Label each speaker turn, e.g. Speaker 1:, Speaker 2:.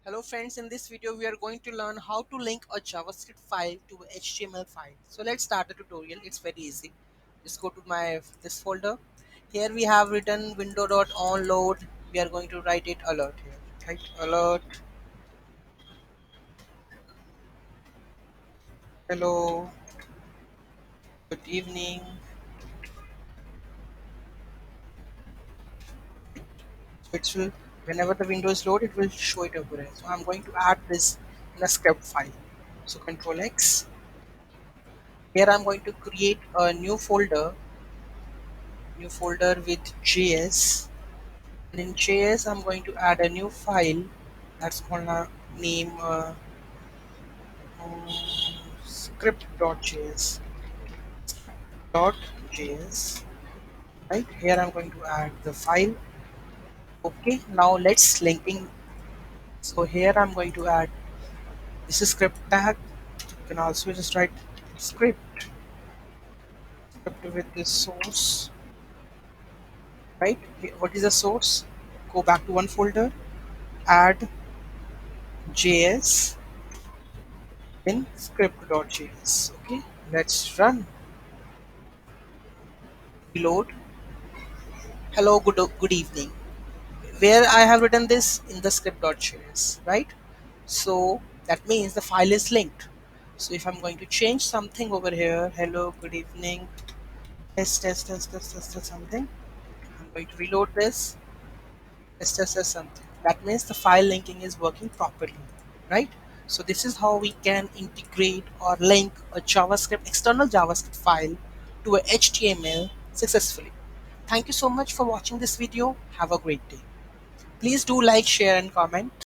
Speaker 1: Hello friends, in this video we are going to learn how to link a JavaScript file to a HTML file. So let's start the tutorial. It's very easy. Just go to my this folder. Here we have written window.onload. We are going to write it alert here. Right? Alert. Hello. Good evening. So it will whenever the window is loaded, it will show it over here. So I'm going to add this in a script file. So Control X. Here I'm going to create a new folder with JS. And in JS, I'm going to add a new file that's gonna name script.js. Script.js. Right here, I'm going to add the file. Okay, now let's linking. So here, I'm going to add this is script tag. You can also just write script with this source. Right? What is the source? Go back to one folder. Add JS in script.js. Okay, let's run. Reload. Hello, good evening. Where I have written this in the script.js, right? So that means the file is linked. So if I'm going to change something over here, hello, good evening, test something, I'm going to reload this, test something. That means the file linking is working properly, right? So this is how we can integrate or link a JavaScript, external JavaScript file to a HTML successfully. Thank you so much for watching this video. Have a great day. Please do like, share and comment.